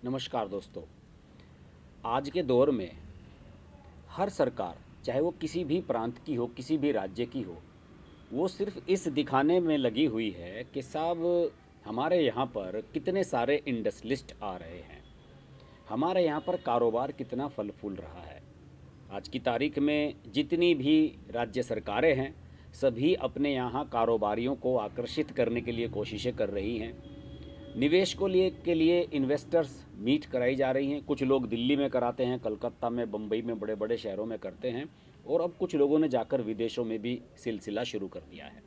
नमस्कार दोस्तों। आज के दौर में हर सरकार, चाहे वो किसी भी प्रांत की हो, किसी भी राज्य की हो, वो सिर्फ इस दिखाने में लगी हुई है कि साहब हमारे यहाँ पर कितने सारे इंडस्ट्रियलिस्ट आ रहे हैं, हमारे यहाँ पर कारोबार कितना फल फूल रहा है। आज की तारीख में जितनी भी राज्य सरकारें हैं, सभी अपने यहाँ कारोबारियों को आकर्षित करने के लिए कोशिशें कर रही हैं। निवेश को लिए के लिए इन्वेस्टर्स मीट कराई जा रही हैं। कुछ लोग दिल्ली में कराते हैं, कलकत्ता में, बम्बई में, बड़े बड़े शहरों में करते हैं, और अब कुछ लोगों ने जाकर विदेशों में भी सिलसिला शुरू कर दिया है।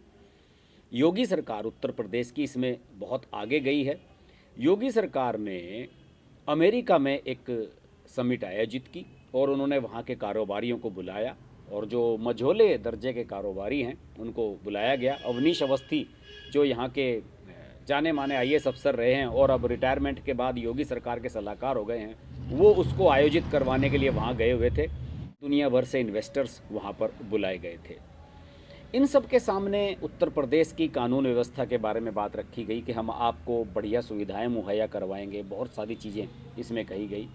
योगी सरकार उत्तर प्रदेश की इसमें बहुत आगे गई है। योगी सरकार ने अमेरिका में एक समिट आयोजित की और उन्होंने वहाँ के कारोबारियों को बुलाया, और जो मझोले दर्जे के कारोबारी हैं उनको बुलाया गया। अवनीश अवस्थी जो यहाँ के जाने माने आईएएस अफसर रहे हैं और अब रिटायरमेंट के बाद योगी सरकार के सलाहकार हो गए हैं, वो उसको आयोजित करवाने के लिए वहाँ गए हुए थे। दुनिया भर से इन्वेस्टर्स वहाँ पर बुलाए गए थे। इन सब के सामने उत्तर प्रदेश की कानून व्यवस्था के बारे में बात रखी गई कि हम आपको बढ़िया सुविधाएं मुहैया करवाएंगे। बहुत सारी चीज़ें इसमें कही गई,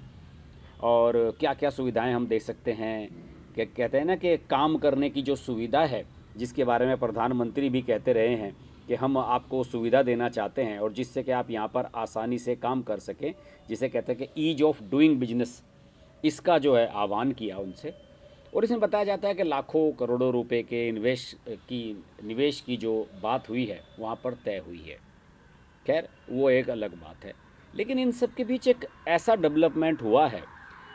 और क्या क्या सुविधाएं हम दे सकते हैं। क्या कहते हैं ना कि काम करने की जो सुविधा है, जिसके बारे में प्रधानमंत्री भी कहते रहे हैं कि हम आपको सुविधा देना चाहते हैं और जिससे कि आप यहाँ पर आसानी से काम कर सकें, जिसे कहते हैं कि ईज ऑफ डूइंग बिजनेस, इसका जो है आह्वान किया उनसे। और इसमें बताया जाता है कि लाखों करोड़ों रुपए के निवेश की जो बात हुई है वहाँ पर तय हुई है। खैर वो एक अलग बात है, लेकिन इन सब के बीच एक ऐसा डेवलपमेंट हुआ है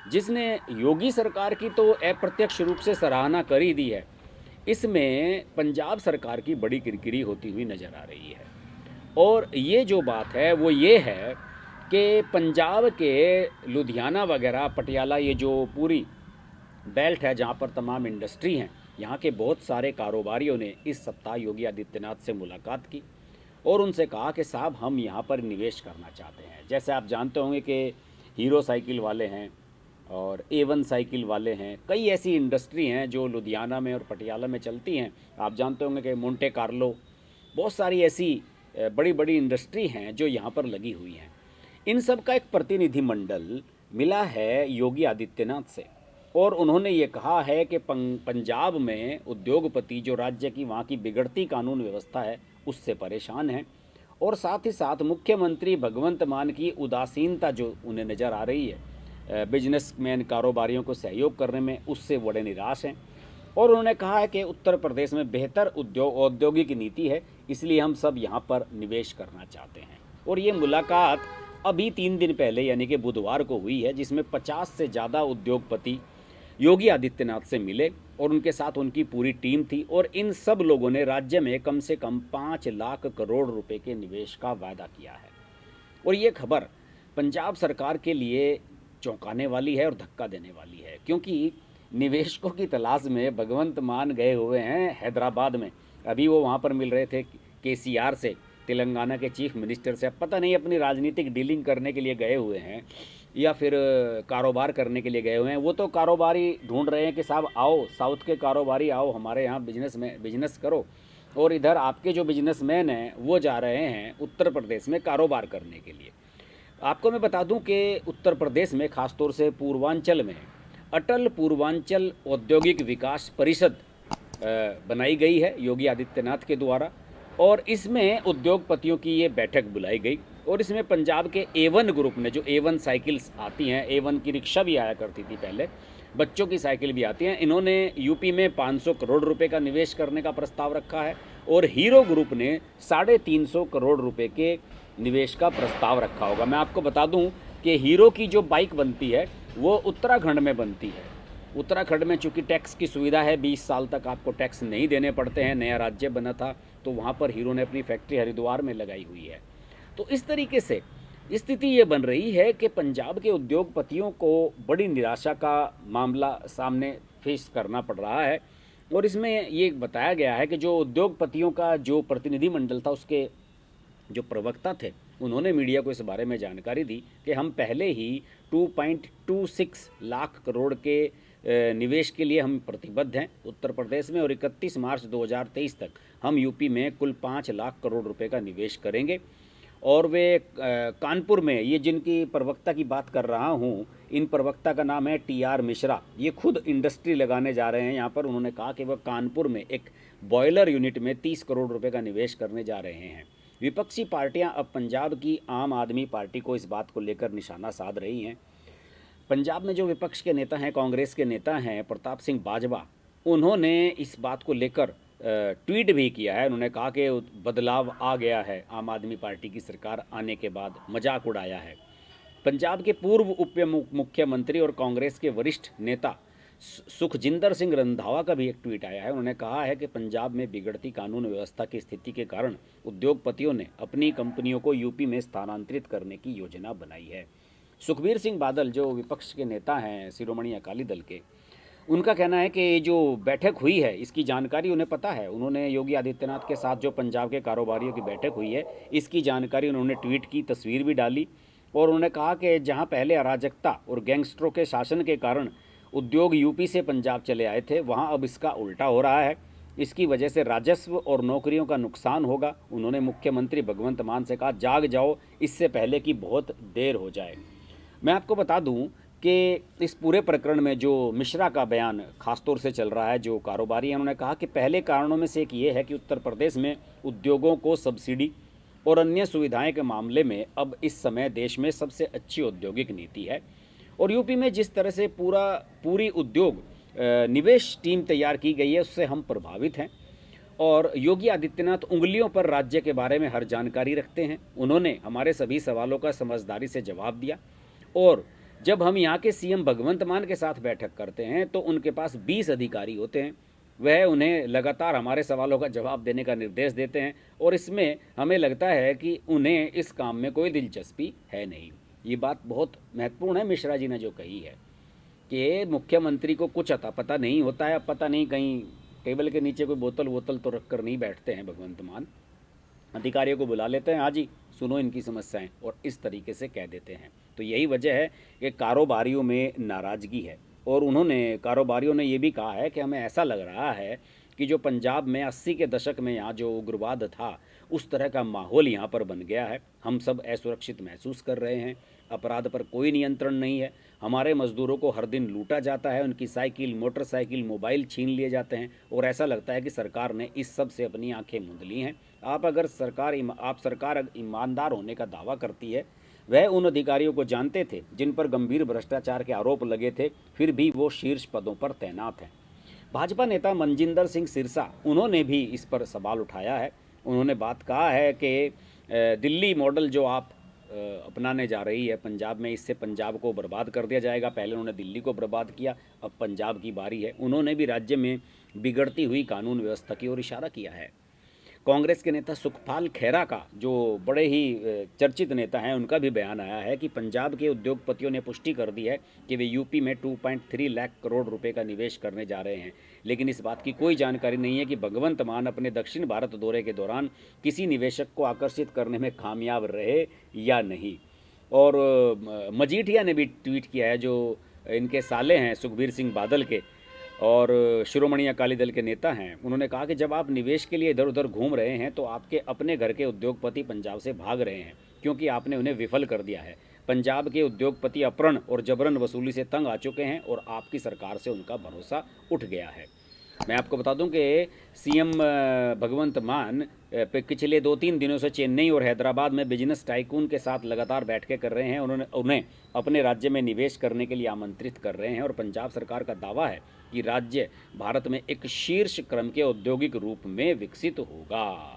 जिसने योगी सरकार की तो अप्रत्यक्ष रूप से सराहना कर ही दी है। इसमें पंजाब सरकार की बड़ी किरकिरी होती हुई नज़र आ रही है। और ये जो बात है वो ये है कि पंजाब के लुधियाना वगैरह, पटियाला, ये जो पूरी बेल्ट है जहाँ पर तमाम इंडस्ट्री हैं, यहाँ के बहुत सारे कारोबारियों ने इस सप्ताह योगी आदित्यनाथ से मुलाकात की और उनसे कहा कि साहब हम यहाँ पर निवेश करना चाहते हैं। जैसे आप जानते होंगे कि हीरो साइकिल वाले हैं और A1 साइकिल वाले हैं, कई ऐसी इंडस्ट्री हैं जो लुधियाना में और पटियाला में चलती हैं। आप जानते होंगे कि मोंटे कार्लो, बहुत सारी ऐसी बड़ी बड़ी इंडस्ट्री हैं जो यहाँ पर लगी हुई हैं। इन सब का एक प्रतिनिधिमंडल मिला है योगी आदित्यनाथ से, और उन्होंने ये कहा है कि पंजाब में उद्योगपति जो राज्य की वहाँ की बिगड़ती कानून व्यवस्था है उससे परेशान हैं, और साथ ही साथ मुख्यमंत्री भगवंत मान की उदासीनता जो उन्हें नज़र आ रही है बिजनेसमैन कारोबारियों को सहयोग करने में, उससे बड़े निराश हैं। और उन्होंने कहा है कि उत्तर प्रदेश में बेहतर औद्योगिक नीति है, इसलिए हम सब यहाँ पर निवेश करना चाहते हैं। और ये मुलाकात अभी 3 दिन पहले यानी कि बुधवार को हुई है, जिसमें 50 से ज़्यादा उद्योगपति योगी आदित्यनाथ से मिले और उनके साथ उनकी पूरी टीम थी, और इन सब लोगों ने राज्य में कम से कम 5 लाख करोड़ रुपए के निवेश का वायदा किया है। और ये खबर पंजाब सरकार के लिए चौंकाने वाली है और धक्का देने वाली है, क्योंकि निवेशकों की तलाश में भगवंत मान गए हुए हैं हैदराबाद में। अभी वो वहाँ पर मिल रहे थे केसीआर से, तेलंगाना के चीफ मिनिस्टर से। अब पता नहीं अपनी राजनीतिक डीलिंग करने के लिए गए हुए हैं या फिर कारोबार करने के लिए गए हुए हैं। वो तो कारोबारी ढूंढ रहे हैं कि साहब आओ, साउथ के कारोबारी आओ हमारे यहाँ बिजनेस करो, और इधर आपके जो बिजनेसमैन हैं वो जा रहे हैं उत्तर प्रदेश में कारोबार करने के लिए। आपको मैं बता दूं कि उत्तर प्रदेश में, ख़ासतौर से पूर्वांचल में, अटल पूर्वांचल औद्योगिक विकास परिषद बनाई गई है योगी आदित्यनाथ के द्वारा, और इसमें उद्योगपतियों की ये बैठक बुलाई गई। और इसमें पंजाब के A1 ग्रुप ने, जो A1 साइकिल्स आती हैं, A1 की रिक्शा भी आया करती थी पहले, बच्चों की साइकिल भी आती हैं, इन्होंने यूपी में 500 करोड़ रुपए का निवेश करने का प्रस्ताव रखा है, और हीरो ग्रुप ने 350 करोड़ रुपए के निवेश का प्रस्ताव रखा होगा। मैं आपको बता दूं कि हीरो की जो बाइक बनती है वो उत्तराखंड में बनती है। उत्तराखंड में चूंकि टैक्स की सुविधा है, 20 साल तक आपको टैक्स नहीं देने पड़ते हैं, नया राज्य बना था, तो वहाँ पर हीरो ने अपनी फैक्ट्री हरिद्वार में लगाई हुई है। तो इस तरीके से स्थिति ये बन रही है कि पंजाब के उद्योगपतियों को बड़ी निराशा का मामला सामने फेस करना पड़ रहा है। और इसमें ये बताया गया है कि जो उद्योगपतियों का जो प्रतिनिधिमंडल था, उसके जो प्रवक्ता थे, उन्होंने मीडिया को इस बारे में जानकारी दी कि हम पहले ही 2.26 लाख करोड़ के निवेश के लिए हम प्रतिबद्ध हैं उत्तर प्रदेश में, और 31 मार्च 2023 तक हम यूपी में कुल 5 लाख करोड़ रुपए का निवेश करेंगे। और वे कानपुर में, ये जिनकी प्रवक्ता की बात कर रहा हूँ, इन प्रवक्ता का नाम है TR मिश्रा। ये खुद इंडस्ट्री लगाने जा रहे हैं यहाँ पर। उन्होंने कहा कि वह कानपुर में एक बॉयलर यूनिट में 30 करोड़ रुपए का निवेश करने जा रहे हैं। विपक्षी पार्टियां अब पंजाब की आम आदमी पार्टी को इस बात को लेकर निशाना साध रही हैं। पंजाब में जो विपक्ष के नेता हैं, कांग्रेस के नेता हैं प्रताप सिंह बाजवा, उन्होंने इस बात को लेकर ट्वीट भी किया है। उन्होंने कहा कि बदलाव आ गया है, आम आदमी पार्टी की सरकार आने के बाद मजाक उड़ाया है। पंजाब के पूर्व उप मुख्यमंत्री और कांग्रेस के वरिष्ठ नेता सुखजिंदर सिंह रंधावा का भी एक ट्वीट आया है। उन्होंने कहा है कि पंजाब में बिगड़ती कानून व्यवस्था की स्थिति के कारण उद्योगपतियों ने अपनी कंपनियों को यूपी में स्थानांतरित करने की योजना बनाई है। सुखबीर सिंह बादल जो विपक्ष के नेता हैं शिरोमणि अकाली दल के, उनका कहना है कि जो बैठक हुई है इसकी जानकारी उन्हें पता है। उन्होंने योगी आदित्यनाथ के साथ जो पंजाब के कारोबारियों की बैठक हुई है इसकी जानकारी उन्होंने ट्वीट की, तस्वीर भी डाली। और उन्होंने कहा कि जहां पहले अराजकता और गैंगस्टरों के शासन के कारण उद्योग यूपी से पंजाब चले आए थे, वहां अब इसका उल्टा हो रहा है। इसकी वजह से राजस्व और नौकरियों का नुकसान होगा। उन्होंने मुख्यमंत्री भगवंत मान से कहा, जाग जाओ इससे पहले कि बहुत देर हो जाए। मैं आपको बता दूं कि इस पूरे प्रकरण में जो मिश्रा का बयान खासतौर से चल रहा है, जो कारोबारी हैं, उन्होंने कहा कि पहले कारणों में से एक ये है कि उत्तर प्रदेश में उद्योगों को सब्सिडी और अन्य सुविधाएं के मामले में अब इस समय देश में सबसे अच्छी औद्योगिक नीति है। और यूपी में जिस तरह से पूरी उद्योग निवेश टीम तैयार की गई है उससे हम प्रभावित हैं। और योगी आदित्यनाथ उंगलियों पर राज्य के बारे में हर जानकारी रखते हैं। उन्होंने हमारे सभी सवालों का समझदारी से जवाब दिया। और जब हम यहाँ के CM भगवंत मान के साथ बैठक करते हैं तो उनके पास 20 अधिकारी होते हैं। वह उन्हें लगातार हमारे सवालों का जवाब देने का निर्देश देते हैं और इसमें हमें लगता है कि उन्हें इस काम में कोई दिलचस्पी है नहीं। ये बात बहुत महत्वपूर्ण है मिश्रा जी ने जो कही है कि मुख्यमंत्री को कुछ अता पता नहीं होता है। पता नहीं कहीं टेबल के नीचे कोई बोतल तो रख कर नहीं बैठते हैं भगवंत मान, अधिकारियों को बुला लेते हैं, हाँ जी सुनो इनकी समस्याएं, और इस तरीके से कह देते हैं। तो यही वजह है कि कारोबारियों में नाराज़गी है। और कारोबारियों ने ये भी कहा है कि हमें ऐसा लग रहा है कि जो पंजाब में 80 के दशक में यहाँ जो उग्रवाद था उस तरह का माहौल यहाँ पर बन गया है। हम सब असुरक्षित महसूस कर रहे हैं, अपराध पर कोई नियंत्रण नहीं है, हमारे मजदूरों को हर दिन लूटा जाता है, उनकी साइकिल, मोटरसाइकिल, मोबाइल छीन लिए जाते हैं और ऐसा लगता है कि सरकार ने इस सब से अपनी आंखें मूंद ली हैं। आप सरकार ईमानदार होने का दावा करती है, वह उन अधिकारियों को जानते थे जिन पर गंभीर भ्रष्टाचार के आरोप लगे थे, फिर भी वो शीर्ष पदों पर तैनात हैं। भाजपा नेता मनजिंदर सिंह सिरसा, उन्होंने भी इस पर सवाल उठाया है। उन्होंने बात कहा है कि दिल्ली मॉडल जो आप अपनाने जा रही है पंजाब में, इससे पंजाब को बर्बाद कर दिया जाएगा। पहले उन्होंने दिल्ली को बर्बाद किया, अब पंजाब की बारी है। उन्होंने भी राज्य में बिगड़ती हुई कानून व्यवस्था की ओर इशारा किया है। कांग्रेस के नेता सुखपाल खेरा का, जो बड़े ही चर्चित नेता हैं, उनका भी बयान आया है कि पंजाब के उद्योगपतियों ने पुष्टि कर दी है कि वे यूपी में 2.3 लाख करोड़ रुपए का निवेश करने जा रहे हैं। लेकिन इस बात की कोई जानकारी नहीं है कि भगवंत मान अपने दक्षिण भारत दौरे के दौरान किसी निवेशक को आकर्षित करने में कामयाब रहे या नहीं। और मजीठिया ने भी ट्वीट किया है, जो इनके साले हैं सुखबीर सिंह बादल के और शिरोमणि अकाली दल के नेता हैं। उन्होंने कहा कि जब आप निवेश के लिए इधर उधर घूम रहे हैं तो आपके अपने घर के उद्योगपति पंजाब से भाग रहे हैं, क्योंकि आपने उन्हें विफल कर दिया है। पंजाब के उद्योगपति अपहरण और जबरन वसूली से तंग आ चुके हैं और आपकी सरकार से उनका भरोसा उठ गया है। मैं आपको बता दूं कि CM भगवंत मान पिछले 2-3 दिनों से चेन्नई और हैदराबाद में बिजनेस टाइकून के साथ लगातार बैठकें कर रहे हैं। उन्हें अपने राज्य में निवेश करने के लिए आमंत्रित कर रहे हैं और पंजाब सरकार का दावा है कि राज्य भारत में एक शीर्ष क्रम के औद्योगिक रूप में विकसित होगा।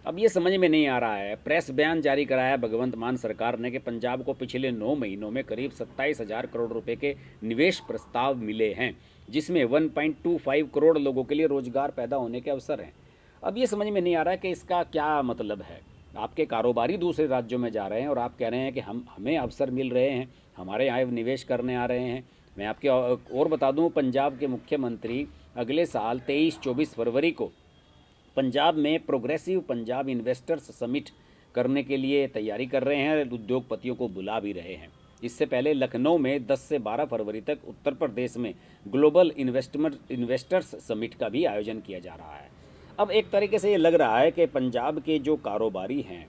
अब ये समझ में नहीं आ रहा है, प्रेस बयान जारी कराया भगवंत मान सरकार ने कि पंजाब को पिछले 9 महीनों में करीब 27,000 करोड़ रुपए के निवेश प्रस्ताव मिले हैं, जिसमें 1.25 करोड़ लोगों के लिए रोजगार पैदा होने के अवसर हैं। अब ये समझ में नहीं आ रहा है कि इसका क्या मतलब है। आपके कारोबारी दूसरे राज्यों में जा रहे हैं और आप कह रहे हैं कि हमें अवसर मिल रहे हैं, हमारे यहाँ निवेश करने आ रहे हैं। मैं आपके और बता दूं, पंजाब के मुख्यमंत्री अगले साल 23-24 फरवरी को पंजाब में प्रोग्रेसिव पंजाब इन्वेस्टर्स समिट करने के लिए तैयारी कर रहे हैं, उद्योगपतियों को बुला भी रहे हैं। इससे पहले लखनऊ में 10 से 12 फरवरी तक उत्तर प्रदेश में ग्लोबल इन्वेस्टर्स समिट का भी आयोजन किया जा रहा है। अब एक तरीके से ये लग रहा है कि पंजाब के जो कारोबारी हैं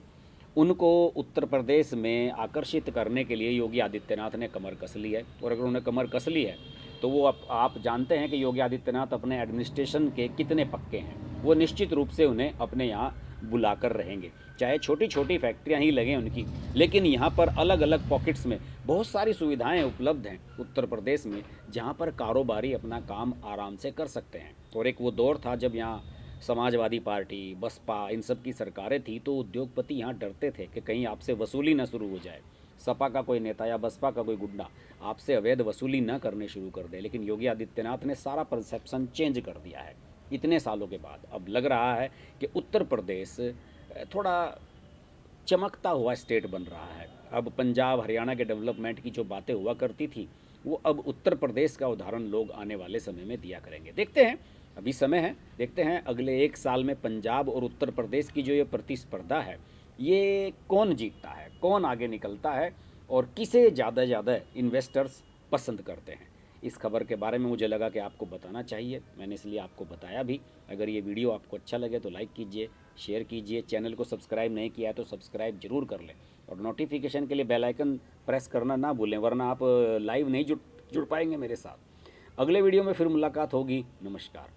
उनको उत्तर प्रदेश में आकर्षित करने के लिए योगी आदित्यनाथ ने कमर कस ली है। और अगर उन्होंने कमर कस ली है तो वो आप जानते हैं कि योगी आदित्यनाथ अपने एडमिनिस्ट्रेशन के कितने पक्के हैं। वो निश्चित रूप से उन्हें अपने यहाँ बुलाकर रहेंगे, चाहे छोटी छोटी फैक्ट्रियाँ ही लगें उनकी, लेकिन यहाँ पर अलग अलग पॉकेट्स में बहुत सारी सुविधाएं उपलब्ध हैं उत्तर प्रदेश में, जहाँ पर कारोबारी अपना काम आराम से कर सकते हैं। और एक वो दौर था जब यहाँ समाजवादी पार्टी, बसपा, इन सब की सरकारें थी, तो उद्योगपति यहाँ डरते थे कि कहीं आपसे वसूली ना शुरू हो जाए, सपा का कोई नेता या बसपा का कोई गुंडा आपसे अवैध वसूली न करने शुरू कर दे। लेकिन योगी आदित्यनाथ ने सारा परसेप्शन चेंज कर दिया है इतने सालों के बाद। अब लग रहा है कि उत्तर प्रदेश थोड़ा चमकता हुआ स्टेट बन रहा है। अब पंजाब हरियाणा के डेवलपमेंट की जो बातें हुआ करती थी, वो अब उत्तर प्रदेश का उदाहरण लोग आने वाले समय में दिया करेंगे। देखते हैं, अभी समय है, देखते हैं अगले 1 साल में पंजाब और उत्तर प्रदेश की जो ये प्रतिस्पर्धा है, ये कौन जीतता है, कौन आगे निकलता है और किसे ज़्यादा इन्वेस्टर्स पसंद करते हैं। इस खबर के बारे में मुझे लगा कि आपको बताना चाहिए, मैंने इसलिए आपको बताया भी। अगर ये वीडियो आपको अच्छा लगे तो लाइक कीजिए, शेयर कीजिए, चैनल को सब्सक्राइब नहीं किया है तो सब्सक्राइब जरूर कर लें और नोटिफिकेशन के लिए बेल आइकन प्रेस करना ना भूलें, वरना आप लाइव नहीं जुड़ पाएंगे मेरे साथ। अगले वीडियो में फिर मुलाकात होगी। नमस्कार।